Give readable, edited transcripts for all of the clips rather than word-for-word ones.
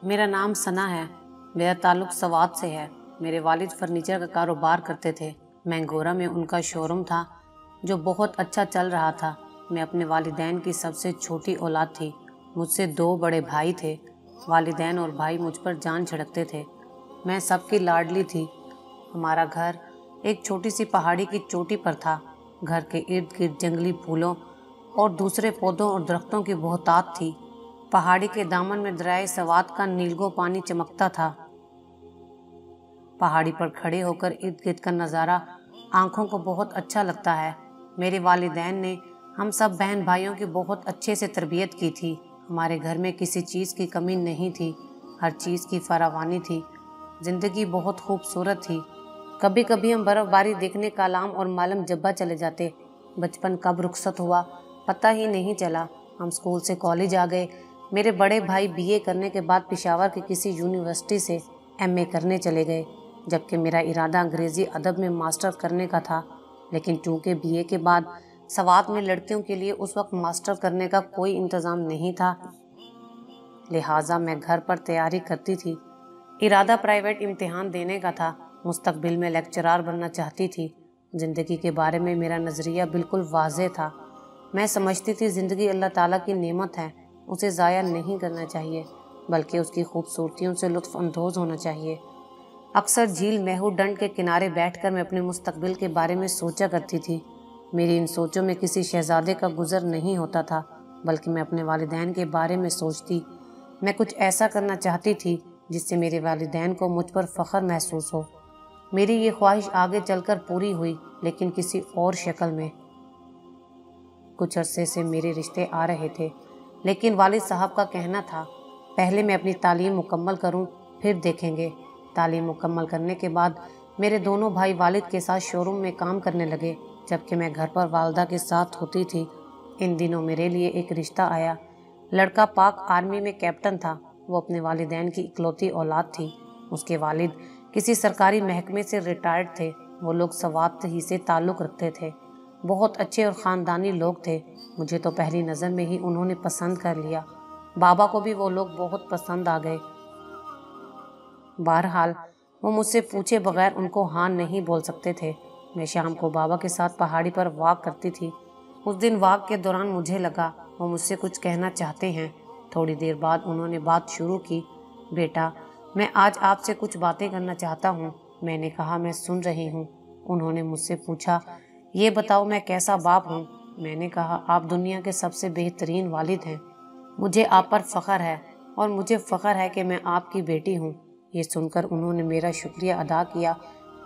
मेरा नाम सना है। मेरा ताल्लुक सवात से है। मेरे वालिद फर्नीचर का कारोबार करते थे। मैंगोरा में उनका शोरूम था जो बहुत अच्छा चल रहा था। मैं अपने वालिदैन की सबसे छोटी औलाद थी। मुझसे 2 बड़े भाई थे। वालिदैन और भाई मुझ पर जान छिड़कते थे। मैं सबकी लाडली थी। हमारा घर एक छोटी सी पहाड़ी की चोटी पर था। घर के इर्द गिर्द जंगली फूलों और दूसरे पौधों और दरख्तों की बहुतात थी। पहाड़ी के दामन में दरियाए सवात का नीलगो पानी चमकता था। पहाड़ी पर खड़े होकर इर्द गिर्द का नज़ारा आंखों को बहुत अच्छा लगता है। मेरे वालिदैन ने हम सब बहन भाइयों की बहुत अच्छे से तरबियत की थी। हमारे घर में किसी चीज़ की कमी नहीं थी। हर चीज़ की फरावानी थी। ज़िंदगी बहुत खूबसूरत थी। कभी कभी हम बर्फ़बारी देखने कालाम और मालम जब्बा चले जाते। बचपन कब रुखसत हुआ पता ही नहीं चला। हम स्कूल से कॉलेज आ गए। मेरे बड़े भाई बीए करने के बाद पेशावर की किसी यूनिवर्सिटी से एमए करने चले गए, जबकि मेरा इरादा अंग्रेज़ी अदब में मास्टर करने का था। लेकिन चूँकि बीए के बाद सवात में लड़कियों के लिए उस वक्त मास्टर करने का कोई इंतज़ाम नहीं था, लिहाजा मैं घर पर तैयारी करती थी। इरादा प्राइवेट इम्तिहान देने का था। मुस्तकबिल में लेक्चरार बनना चाहती थी। ज़िंदगी के बारे में मेरा नज़रिया बिल्कुल वाज़ेह था। मैं समझती थी ज़िंदगी अल्लाह ताला की नेमत है, उसे ज़ाया नहीं करना चाहिए, बल्कि उसकी खूबसूरतियों से लुत्फ़ अंदोज़ होना चाहिए। अक्सर झील महू डंड के किनारे बैठकर मैं अपने मुस्तकबिल के बारे में सोचा करती थी। मेरी इन सोचों में किसी शहज़ादे का गुज़र नहीं होता था, बल्कि मैं अपने वालिदैन के बारे में सोचती। मैं कुछ ऐसा करना चाहती थी जिससे मेरे वालिदैन को मुझ पर फ़ख्र महसूस हो। मेरी ये ख्वाहिश आगे चलकर पूरी हुई, लेकिन किसी और शक्ल में। कुछ अरसे से मेरे रिश्ते आ रहे थे, लेकिन वालिद साहब का कहना था पहले मैं अपनी तालीम मुकम्मल करूं, फिर देखेंगे। तालीम मुकम्मल करने के बाद मेरे दोनों भाई वालिद के साथ शोरूम में काम करने लगे, जबकि मैं घर पर वालदा के साथ होती थी। इन दिनों मेरे लिए एक रिश्ता आया। लड़का पाक आर्मी में कैप्टन था। वो अपने वालिदैन की इकलौती औलाद थी। उसके वालिद किसी सरकारी महकमे से रिटायर्ड थे। वो लोग सवात ही से ताल्लुक़ रखते थे। बहुत अच्छे और ख़ानदानी लोग थे। मुझे तो पहली नज़र में ही उन्होंने पसंद कर लिया। बाबा को भी वो लोग बहुत पसंद आ गए। बहरहाल वो मुझसे पूछे बगैर उनको हाँ नहीं बोल सकते थे। मैं शाम को बाबा के साथ पहाड़ी पर वॉक करती थी। उस दिन वॉक के दौरान मुझे लगा वो मुझसे कुछ कहना चाहते हैं। थोड़ी देर बाद उन्होंने बात शुरू की। बेटा, मैं आज आपसे कुछ बातें करना चाहता हूँ। मैंने कहा, मैं सुन रही हूँ। उन्होंने मुझसे पूछा, ये बताओ मैं कैसा बाप हूँ। मैंने कहा, आप दुनिया के सबसे बेहतरीन वालिद हैं। मुझे आप पर फ़ख्र है और मुझे फ़ख्र है कि मैं आपकी बेटी हूँ। ये सुनकर उन्होंने मेरा शुक्रिया अदा किया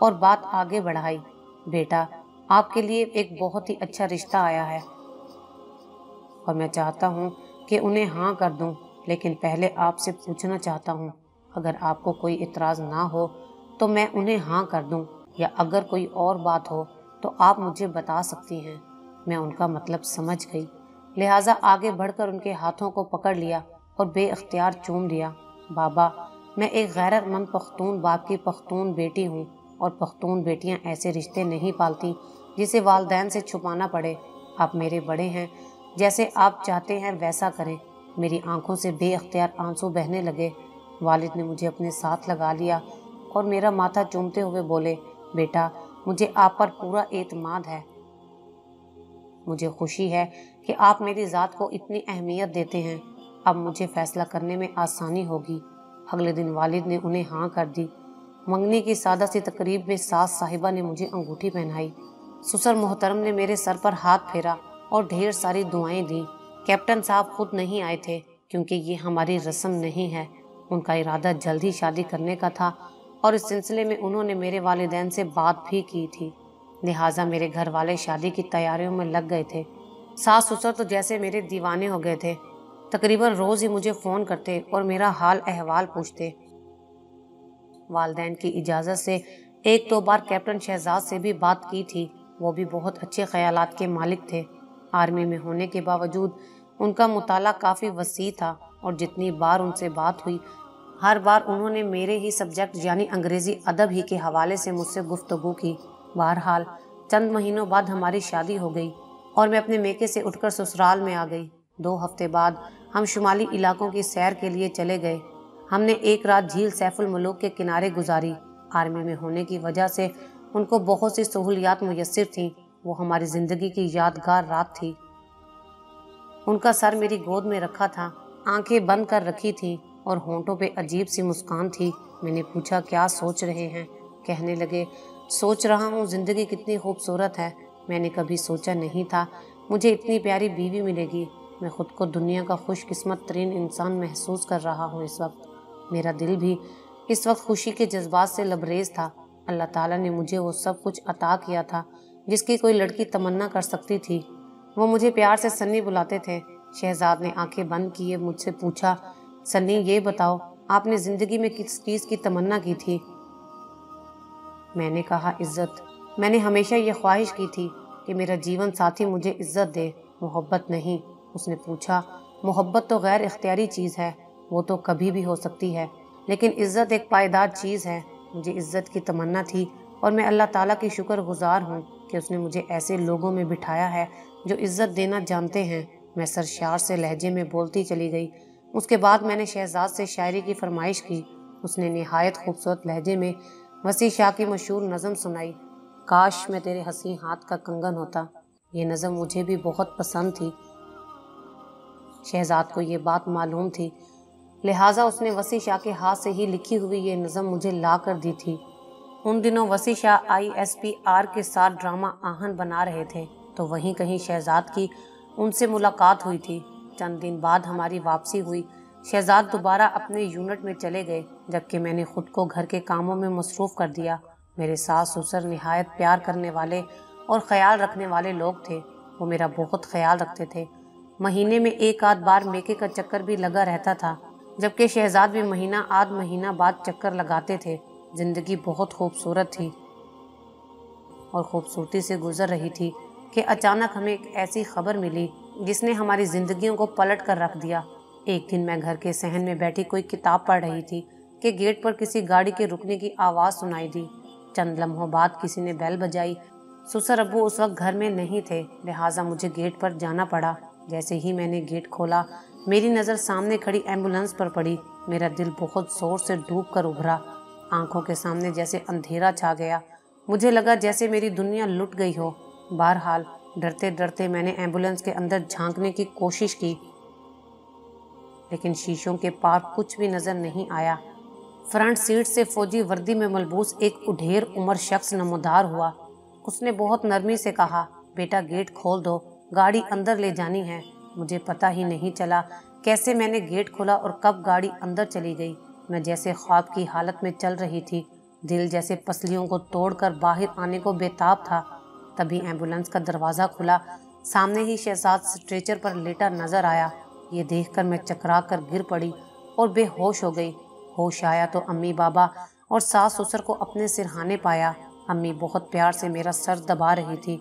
और बात आगे बढ़ाई। बेटा, आपके लिए एक बहुत ही अच्छा रिश्ता आया है और मैं चाहता हूँ कि उन्हें हाँ कर दूँ, लेकिन पहले आपसे पूछना चाहता हूँ, अगर आपको कोई इतराज़ ना हो तो मैं उन्हें हाँ कर दूँ, या अगर कोई और बात हो तो आप मुझे बता सकती हैं। मैं उनका मतलब समझ गई, लिहाजा आगे बढ़कर उनके हाथों को पकड़ लिया और बेअख्तियार चूम लिया। बाबा, मैं एक गैरतमंद पख्तून बाप की पख्तून बेटी हूँ, और पख्तून बेटियाँ ऐसे रिश्ते नहीं पालती जिसे वालिदैन से छुपाना पड़े। आप मेरे बड़े हैं, जैसे आप चाहते हैं वैसा करें। मेरी आंखों से बेअख्तियार आंसू बहने लगे। वालिद ने मुझे अपने साथ लगा लिया और मेरा माथा चूमते हुए बोले, बेटा, मुझे आप पर पूरा एतमाद है। मुझे खुशी है कि आप मेरी ज़ात को इतनी अहमियत देते हैं। अब मुझे फ़ैसला करने में आसानी होगी। अगले दिन वालिद ने उन्हें हाँ कर दी। मंगनी की सादा सी तकरीब में सास साहिबा ने मुझे अंगूठी पहनाई। ससुर मोहतरम ने मेरे सर पर हाथ फेरा और ढेर सारी दुआएं दी। कैप्टन साहब खुद नहीं आए थे, क्योंकि ये हमारी रस्म नहीं है। उनका इरादा जल्द ही शादी करने का था और इस सिलसिले में उन्होंने मेरे वालिदैन से बात भी की थी। लिहाजा मेरे घर वाले शादी की तैयारियों में लग गए थे। सास ससुर तो जैसे मेरे दीवाने हो गए थे। तकरीबन रोज़ ही मुझे फ़ोन करते और मेरा हाल अहवाल पूछते। वालिदैन की इजाज़त से 1-2 बार कैप्टन शहजाद से भी बात की थी। वो भी बहुत अच्छे ख्यालात के मालिक थे। आर्मी में होने के बावजूद उनका मुताला काफ़ी वसी था और जितनी बार उनसे बात हुई, हर बार उन्होंने मेरे ही सब्जेक्ट यानी अंग्रेज़ी अदब ही के हवाले से मुझसे गुफ्तगू की। बहरहाल चंद महीनों बाद हमारी शादी हो गई और मैं अपने मेके से उठकर ससुराल में आ गई। 2 हफ्ते बाद हम शुमाली इलाकों की सैर के लिए चले गए। ہم نے ایک رات جھیل سیف الملوک کے کنارے گزاری۔ آرمی میں ہونے کی وجہ سے ان کو بہت سی سہولیات میسر تھیں۔ وہ ہماری زندگی کی یادگار رات تھی۔ ان کا سر میری گود میں رکھا تھا، آنکھیں بند کر رکھی تھی اور ہونٹوں پہ عجیب سی مسکان تھی۔ میں نے پوچھا کیا سوچ رہے ہیں؟ کہنے لگے سوچ رہا ہوں زندگی کتنی خوبصورت ہے۔ میں نے کبھی سوچا نہیں تھا مجھے اتنی پیاری بیوی ملے گی۔ میں خود کو دنیا کا خوش قسمت ترین انسان محسوس کر رہا ہوں اس وقت۔ میرا دل بھی اس وقت خوشی کے جذبات سے لبریز تھا۔ اللہ تعالیٰ نے مجھے وہ سب کچھ عطا کیا تھا جس کی کوئی لڑکی تمنا کر سکتی تھی۔ وہ مجھے پیار سے سنی بلاتے تھے۔ شہزاد نے آنکھیں بند کیے مجھ سے پوچھا سنی یہ بتاؤ آپ نے زندگی میں کس چیز کی تمنا کی تھی؟ میں نے کہا عزت۔ میں نے ہمیشہ یہ خواہش کی تھی کہ میرا جیون ساتھی مجھے عزت دے، محبت نہیں۔ اس نے پوچھا محبت تو غیر اختیاری چیز ہے، وہ تو کبھی بھی ہو سکتی ہے، لیکن عزت ایک پائیدار چیز ہے۔ مجھے عزت کی تمنا تھی اور میں اللہ تعالیٰ کی شکر گزار ہوں کہ اس نے مجھے ایسے لوگوں میں بٹھایا ہے جو عزت دینا جانتے ہیں۔ میں سرشار سے لہجے میں بولتی چلی گئی۔ اس کے بعد میں نے شہزاد سے شاعری کی فرمائش کی۔ اس نے نہایت خوبصورت لہجے میں وسیع شاہ کی مشہور نظم سنائی، کاش میں تیرے حسین ہاتھ کا کنگن ہوتا۔ یہ نظم مجھے بھی بہت پسند تھی۔ شہزاد کو یہ بات معلوم تھی، لہٰذا اس نے وسیع شاہ کے ہاتھ سے ہی لکھی ہوئی یہ نظم مجھے لا کر دی تھی۔ ان دنوں وسیع شاہ ISPR کے ساتھ ڈرامہ آہن بنا رہے تھے، تو وہیں کہیں شہزاد کی ان سے ملاقات ہوئی تھی۔ چند دن بعد ہماری واپسی ہوئی۔ شہزاد دوبارہ اپنے یونٹ میں چلے گئے، جبکہ میں نے خود کو گھر کے کاموں میں مصروف کر دیا۔ میرے ساس سسر نہایت پیار کرنے والے اور خیال رکھنے والے لوگ تھے۔ وہ میرا بہت خیال رکھتے تھے۔ مہینے میں ایک آدھ بار میکے کا چکر بھی لگا رہتا تھا، جبکہ شہزاد بھی مہینہ آدھ مہینہ بعد چکر لگاتے تھے۔ زندگی بہت خوبصورت تھی اور خوبصورتی سے گزر رہی تھی کہ اچانک ہمیں ایک ایسی خبر ملی جس نے ہماری زندگیوں کو پلٹ کر رکھ دیا۔ ایک دن میں گھر کے صحن میں بیٹھی کوئی کتاب پڑھ رہی تھی کہ گیٹ پر کسی گاڑی کے رکنے کی آواز سنائی دی۔ چند لمحوں بعد کسی نے بیل بجائی۔ سسر ابو اس وقت گھر میں نہیں تھے، لہٰذا مجھے گیٹ پر جانا پڑا۔ جیسے ہی میں نے گیٹ کھولا میری نظر سامنے کھڑی ایمبولینس پر پڑی۔ میرا دل بہت زور سے ڈوب کر ابھرا۔ آنکھوں کے سامنے جیسے اندھیرا چھا گیا۔ مجھے لگا جیسے میری دنیا لٹ گئی ہو۔ بہرحال ڈرتے ڈرتے میں نے ایمبولینس کے اندر جھانکنے کی کوشش کی، لیکن شیشوں کے پار کچھ بھی نظر نہیں آیا۔ فرنٹ سیٹ سے فوجی وردی میں ملبوس ایک اڈھیر عمر شخص نمودار ہوا۔ اس نے بہت نرمی سے کہا بیٹا گیٹ کھول دو، گاڑی اندر لے جانی ہے۔ مجھے پتہ ہی نہیں چلا کیسے میں نے گیٹ کھولا اور کب گاڑی اندر چلی گئی۔ میں جیسے خواب کی حالت میں چل رہی تھی، دل جیسے پسلیوں کو توڑ کر باہر آنے کو بےتاب تھا۔ تبھی ایمبولینس کا دروازہ کھلا، سامنے ہی شہزاد اسٹریچر پر لیٹا نظر آیا۔ یہ دیکھ کر میں چکرا کر گر پڑی اور بے ہوش ہو گئی۔ ہوش آیا تو امی بابا اور ساس سسر کو اپنے سرہانے پایا۔ امی بہت پیار سے میرا سر دبا رہی تھی۔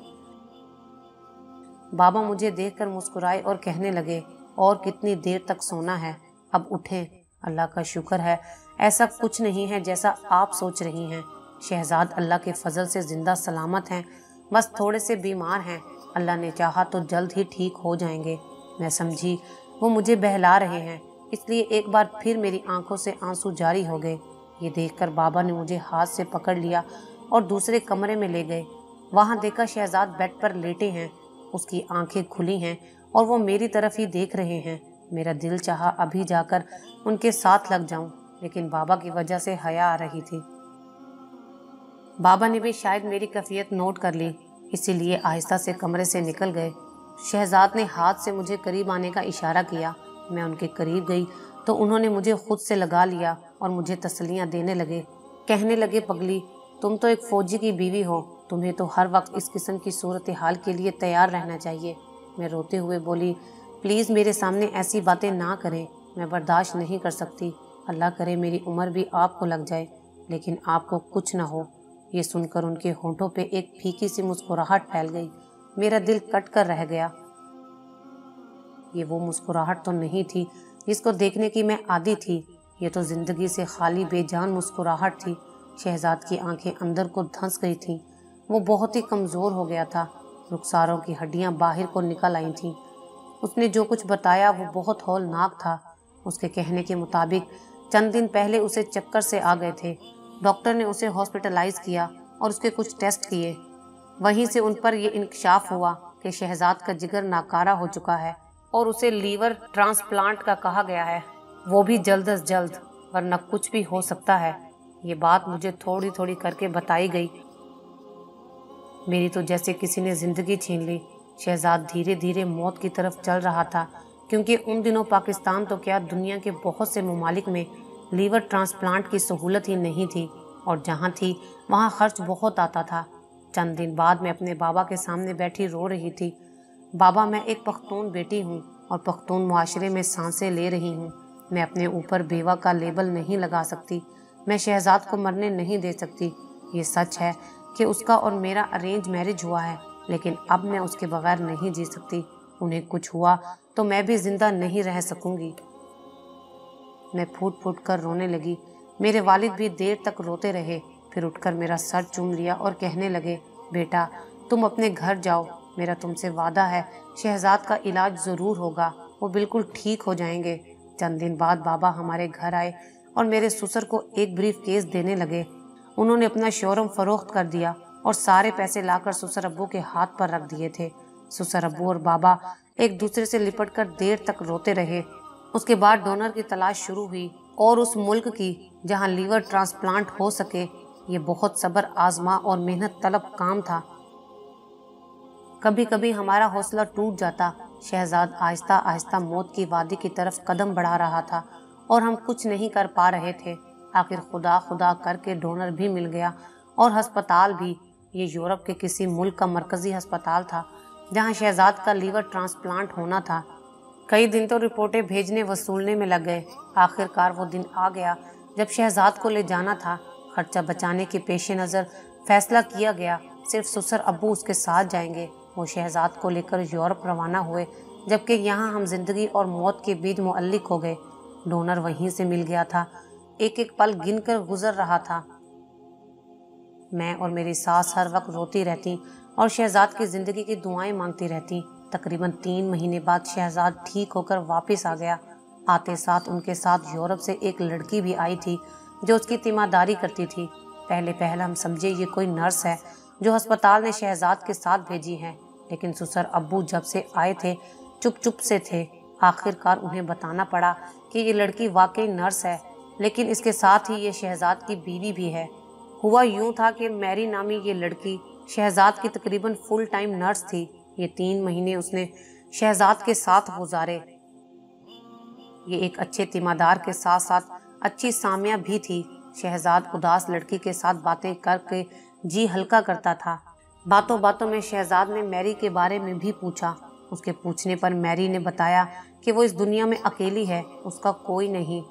بابا مجھے دیکھ کر مسکرائے اور کہنے لگے اور کتنی دیر تک سونا ہے، اب اٹھیں۔ اللہ کا شکر ہے ایسا کچھ نہیں ہے جیسا آپ سوچ رہی ہیں۔ شہزاد اللہ کے فضل سے زندہ سلامت ہیں، بس تھوڑے سے بیمار ہیں، اللہ نے چاہا تو جلد ہی ٹھیک ہو جائیں گے۔ میں سمجھی وہ مجھے بہلا رہے ہیں، اس لیے ایک بار پھر میری آنکھوں سے آنسو جاری ہو گئے۔ یہ دیکھ کر بابا نے مجھے ہاتھ سے پکڑ لیا اور دوسرے کمرے میں لے گئے۔ وہاں دیکھا شہزاد بیڈ پر لیٹے ہیں، اس کی آنکھیں کھلی ہیں اور وہ میری طرف ہی دیکھ رہے ہیں۔ میرا دل چاہا ابھی جا کر ان کے ساتھ لگ جاؤں، لیکن بابا کی وجہ سے حیا آ رہی تھی۔ بابا نے بھی شاید میری کیفیت نوٹ کر لی، اسی لیے آہستہ سے کمرے سے نکل گئے۔ شہزاد نے ہاتھ سے مجھے قریب آنے کا اشارہ کیا۔ میں ان کے قریب گئی تو انہوں نے مجھے خود سے لگا لیا اور مجھے تسلیاں دینے لگے۔ کہنے لگے پگلی تم تو ایک فوجی کی بیوی ہو، تمہیں تو ہر وقت اس قسم کی صورتحال کے لیے تیار رہنا چاہیے۔ میں روتے ہوئے بولی پلیز میرے سامنے ایسی باتیں نہ کریں، میں برداشت نہیں کر سکتی۔ اللہ کرے میری عمر بھی آپ کو لگ جائے لیکن آپ کو کچھ نہ ہو۔ یہ سن کر ان کے ہونٹوں پہ ایک پھیکی سی مسکراہٹ پھیل گئی۔ میرا دل کٹ کر رہ گیا۔ یہ وہ مسکراہٹ تو نہیں تھی جس کو دیکھنے کی میں عادی تھی، یہ تو زندگی سے خالی بے جان مسکراہٹ تھی۔ شہزاد کی آنکھیں اندر کو دھنس گئی تھیں، وہ بہت ہی کمزور ہو گیا تھا، رخساروں کی ہڈیاں باہر کو نکل آئی تھیں۔ اس نے جو کچھ بتایا وہ بہت ہولناک تھا۔ اس کے کہنے کے مطابق चंद दिन पहले उसे चक्कर से आ गए थे। डॉक्टर ने उसे हॉस्पिटलाइज किया और उसके कुछ टेस्ट किए। वहीं से उन पर यह इंकशाफ हुआ कि शहजाद का जिगर नाकारा हो चुका है और उसे लीवर ट्रांसप्लांट का कहा गया है, वो भी जल्द अज जल्द, वरना कुछ भी हो सकता है। ये बात मुझे थोड़ी थोड़ी करके बताई गई। मेरी तो जैसे किसी ने जिंदगी छीन ली। शहजाद धीरे धीरे मौत की तरफ चल रहा था, क्योंकि उन दिनों पाकिस्तान तो क्या, दुनिया के बहुत से ममालिक में लीवर ट्रांसप्लांट की सहूलत ही नहीं थी, और जहाँ थी वहाँ खर्च बहुत आता था। चंद दिन बाद मैं अपने बाबा के सामने बैठी रो रही थी। बाबा, मैं एक पख्तून बेटी हूँ और पख्तून मुआशरे में सांसें ले रही हूँ। मैं अपने ऊपर बेवा का लेबल नहीं लगा सकती। मैं शहजाद को मरने नहीं दे सकती। ये सच है कि उसका और मेरा अरेंज मैरिज हुआ है, लेकिन अब मैं उसके बगैर नहीं जी सकती। उन्हें कुछ हुआ तो मैं भी जिंदा नहीं रह सकूंगी। मैं फूट फूट कर रोने लगी। मेरे वालिद भी देर तक रोते रहे, फिर उठकर मेरा सर चूम लिया और कहने लगे, बेटा तुम अपने घर जाओ, मेरा तुमसे वादा है, शहजाद का इलाज ज़रूर होगा, वो बिल्कुल ठीक हो जाएंगे। चंद दिन बाद बाबा हमारे घर आए और मेरे ससुर को एक ब्रीफ केस देने लगे। उन्होंने अपना शोरूम फरोख्त कर दिया और सारे पैसे लाकर ससुर अब्बू के हाथ पर रख दिए थे। ससुर अब्बू और बाबा एक दूसरे से लिपट कर देर तक रोते रहे। उसके बाद डोनर की तलाश शुरू हुई, और उस मुल्क की जहां लीवर ट्रांसप्लांट हो सके। ये बहुत सब्र आजमा और मेहनत तलब काम था। कभी कभी हमारा हौसला टूट जाता। शहजाद आहिस्ता आहिस्ता मौत की वादी की तरफ कदम बढ़ा रहा था और हम कुछ नहीं कर पा रहे थे। आखिर खुदा खुदा करके डोनर भी मिल गया और अस्पताल भी। ये यूरोप के किसी मुल्क का मरकजी अस्पताल था जहां शहजाद का लीवर ट्रांसप्लांट होना था। कई दिन तो रिपोर्टें भेजने वसूलने में लग गए। आखिरकार वो दिन आ गया जब शहजाद को ले जाना था। खर्चा बचाने के पेश नज़र फैसला किया गया सिर्फ ससुर अब्बू उसके साथ जाएंगे। वो शहजाद को लेकर यूरोप रवाना हुए, जबकि यहाँ हम जिंदगी और मौत के बीच मुअल्लिक हो गए। डोनर वहीं से मिल गया था। एक एक पल गिनकर गुजर रहा था। मैं और मेरी सास हर वक्त रोती रहती और शहजाद की जिंदगी की दुआएं मांगती रहती। तकरीबन 3 महीने बाद शहजाद ठीक होकर वापस आ गया। आते साथ उनके साथ यूरोप से एक लड़की भी आई थी जो उसकी तीमारदारी करती थी। पहले हम समझे ये कोई नर्स है जो अस्पताल ने शहजाद के साथ भेजी है, लेकिन ससुर अब्बू जब से आए थे चुप चुप से थे। आखिरकार उन्हें बताना पड़ा कि ये लड़की वाकई नर्स है, लेकिन इसके साथ ही ये शहजाद की बीवी भी है। हुआ यूं था कि मैरी नामी ये लड़की शहजाद की तकरीबन फुल टाइम नर्स थी। ये 3 महीने उसने शहजाद के साथ गुजारे। ये एक अच्छे तीमारदार के साथ साथ अच्छी सामिया भी थी। शहजाद उदास लड़की के साथ बातें करके जी हल्का करता था। बातों बातों में शहजाद ने मैरी के बारे में भी पूछा। उसके पूछने पर मैरी ने बताया कि वो इस दुनिया में अकेली है, उसका कोई नहीं।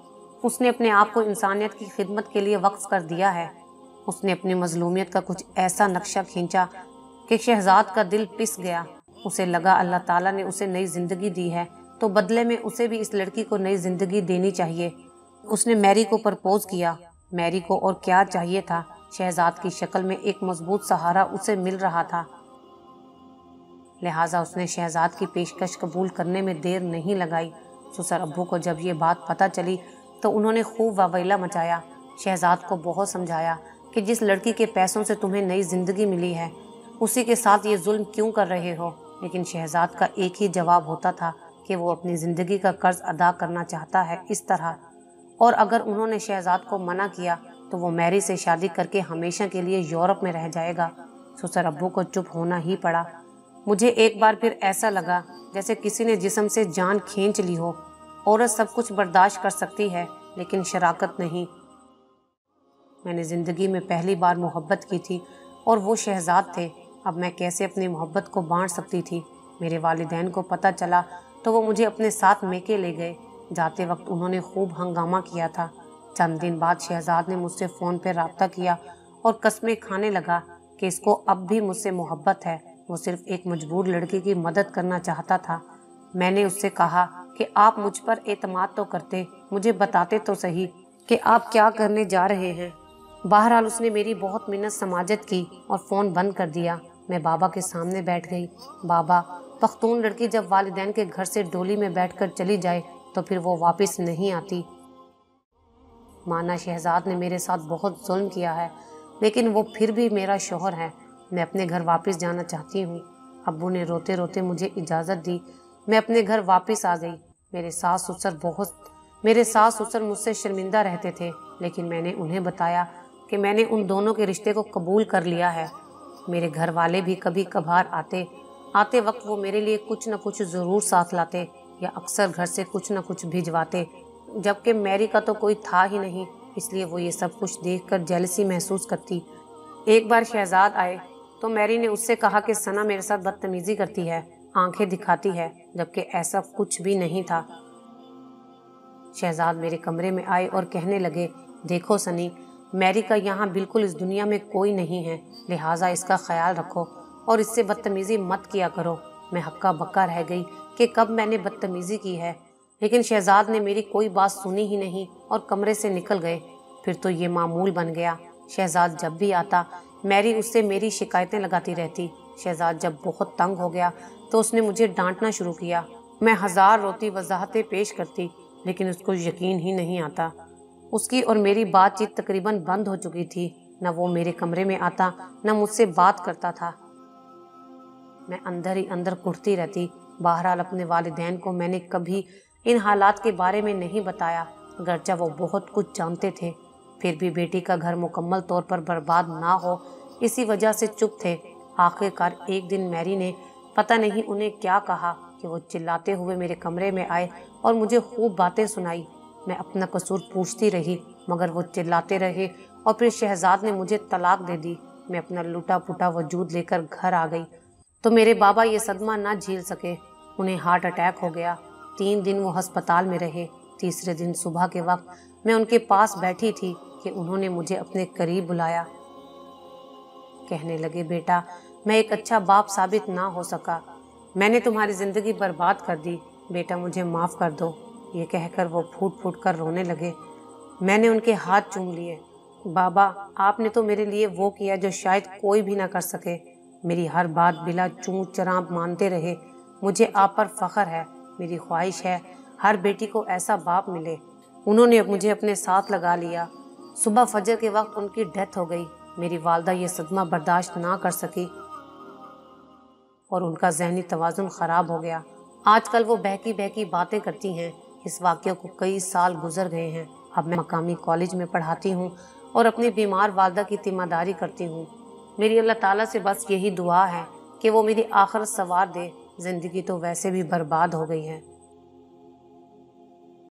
उसने अपने आप को इंसानियत की खिदमत के लिए वक्फ कर दिया है। उसने अपनी मजलूमियत का कुछ ऐसा नक्शा खींचा कि शहजाद का दिल पिस गया। उसे लगा अल्लाह ताला ने उसे नई जिंदगी दी है, तो बदले में उसे भी इस लड़की को नई जिंदगी देनी चाहिए। उसने मैरी को प्रपोज किया। मैरी को और क्या चाहिए था। शहजाद की शक्ल में एक मजबूत सहारा उसे मिल रहा था, लिहाजा उसने शहजाद की पेशकश कबूल करने में देर नहीं लगाई। ससुर अब्बू को जब ये बात पता चली तो उन्होंने खूब वावैला मचाया। शहजाद को बहुत समझाया कि जिस लड़की के पैसों से तुम्हें नई जिंदगी मिली है, उसी के साथ ये जुल्म क्यों कर रहे हो। लेकिन शहजाद का एक ही जवाब होता था कि वो अपनी ज़िंदगी का कर्ज अदा करना चाहता है इस तरह। और अगर उन्होंने शहजाद को मना किया तो वो मैरी से शादी करके हमेशा के लिए यूरोप में रह जाएगा। ससुर अब्बू को चुप होना ही पड़ा। मुझे एक बार फिर ऐसा लगा जैसे किसी ने जिस्म से जान खींच ली हो। औरत सब कुछ बर्दाश्त कर सकती है, लेकिन शराकत नहीं। मैंने ज़िंदगी में पहली बार मोहब्बत की थी और वो शहजाद थे। अब मैं कैसे अपनी मोहब्बत को बांट सकती थी। मेरे वालिदैन को पता चला तो वो मुझे अपने साथ मेके ले गए। जाते वक्त उन्होंने खूब हंगामा किया था। चंद दिन बाद शहजाद ने मुझसे फ़ोन पर रब्ता किया और कस्में खाने लगा कि इसको अब भी मुझसे मोहब्बत है। वो सिर्फ एक मजबूर लड़की की मदद करना चाहता था। मैंने उससे कहा कि आप मुझ पर एतमाद तो करते, मुझे बताते तो सही कि आप क्या करने जा रहे हैं। बहरहाल उसने मेरी बहुत मिन्नत समाजत की और फ़ोन बंद कर दिया। मैं बाबा के सामने बैठ गई। बाबा, पख्तून लड़की जब वालिदैन के घर से डोली में बैठकर चली जाए तो फिर वो वापस नहीं आती। مانا شہزاد نے میرے ساتھ بہت ظلم کیا ہے، لیکن وہ پھر بھی میرا شوہر ہے۔ میں اپنے گھر واپس جانا چاہتی ہوں۔ ابو نے روتے روتے مجھے اجازت دی۔ میں اپنے گھر واپس آ گئی۔ میرے ساس سسر مجھ سے شرمندہ رہتے تھے، لیکن میں نے انہیں بتایا کہ میں نے ان دونوں کے رشتے کو قبول کر لیا ہے۔ میرے گھر والے بھی کبھی کبھار آتے وقت وہ میرے لیے کچھ نہ کچھ ضرور ساتھ لاتے یا اکثر گھر سے کچھ نہ کچھ بھجواتے، جبکہ میری کا تو کوئی تھا ہی نہیں، اس لیے وہ یہ سب کچھ دیکھ کر جیلسی محسوس کرتی۔ ایک بار شہزاد آئے تو میری نے اس سے کہا کہ ثنا میرے ساتھ بدتمیزی کرتی ہے، آنکھیں دکھاتی ہے، جبکہ ایسا کچھ بھی نہیں تھا۔ شہزاد میرے کمرے میں آئے اور کہنے لگے، دیکھو سنی، میری کا یہاں بالکل اس دنیا میں کوئی نہیں ہے، لہٰذا اس کا خیال رکھو اور اس سے بدتمیزی مت کیا کرو۔ میں ہکا بکا رہ گئی کہ کب میں نے بدتمیزی کی ہے، لیکن شہزاد نے میری کوئی بات سنی ہی نہیں اور کمرے سے نکل گئے۔ پھر تو یہ معمول بن گیا، شہزاد جب بھی آتا میری اس سے میری شکایتیں لگاتی رہتی۔ شہزاد جب بہت تنگ ہو گیا تو اس نے مجھے ڈانٹنا شروع کیا۔ میں ہزار روتی وضاحتیں پیش کرتی، لیکن اس کو یقین ہی نہیں آتا۔ اس کی اور میری بات چیت تقریباً بند ہو چکی تھی، نہ وہ میرے کمرے میں آتا نہ مجھ سے بات کرتا تھا۔ میں اندر ہی اندر کڑھتی رہتی۔ بہرحال اپنے والدین کو میں نے کبھی ان حالات کے بارے میں نہیں بتایا، اگرچہ وہ بہت کچھ جانتے تھے، پھر بھی بیٹی کا گھر مکمل طور پر برباد نہ ہو اسی وجہ سے چپ تھے۔ آخر کار ایک دن میری نے پتہ نہیں انہیں کیا کہا کہ وہ چلاتے ہوئے میرے کمرے میں آئے اور مجھے خوب باتیں سنائی۔ میں اپنا قصور پوچھتی رہی، مگر وہ چلاتے رہے اور پھر شہزاد نے مجھے طلاق دے دی۔ میں اپنا لوٹا پھوٹا وجود لے کر گھر آ گئی تو میرے بابا یہ صدمہ نہ جھیل سکے، انہیں ہارٹ اٹیک ہو گیا۔ 3 دن وہ ہسپتال میں رہے۔ تیسرے دن صبح کے وقت میں ان کے پاس بیٹھی تھی کہ انہوں نے مجھے اپنے قریب بلایا۔ کہنے لگے، بیٹا، میں ایک اچھا باپ ثابت نہ ہو سکا، میں نے تمہاری زندگی برباد کر دی، بیٹا مجھے معاف کر دو۔ یہ کہہ کر وہ پھوٹ پھوٹ کر رونے لگے۔ میں نے ان کے ہاتھ چوم لیے۔ بابا، آپ نے تو میرے لیے وہ کیا جو شاید کوئی بھی نہ کر سکے، میری ہر بات بلا چوں چراں مانتے رہے۔ مجھے آپ پر فخر ہے، میری خواہش ہے ہر بیٹی کو ایسا باپ ملے۔ انہوں نے مجھے اپنے ساتھ لگا لیا۔ صبح فجر کے وقت ان کی ڈیتھ ہو گئی۔ میری والدہ یہ صدمہ برداشت نہ کر سکی اور ان کا ذہنی توازن خراب ہو گیا۔ آج کل وہ بہکی بہکی باتیں کرتی ہیں۔ اس واقعے کو کئی سال گزر گئے ہیں۔ اب میں مقامی کالج میں پڑھاتی ہوں اور اپنی بیمار والدہ کی تیمہ داری کرتی ہوں۔ میری اللہ تعالیٰ سے بس یہی دعا ہے کہ وہ میری آخرت سنوار دے، زندگی تو ویسے بھی برباد ہو گئی ہے۔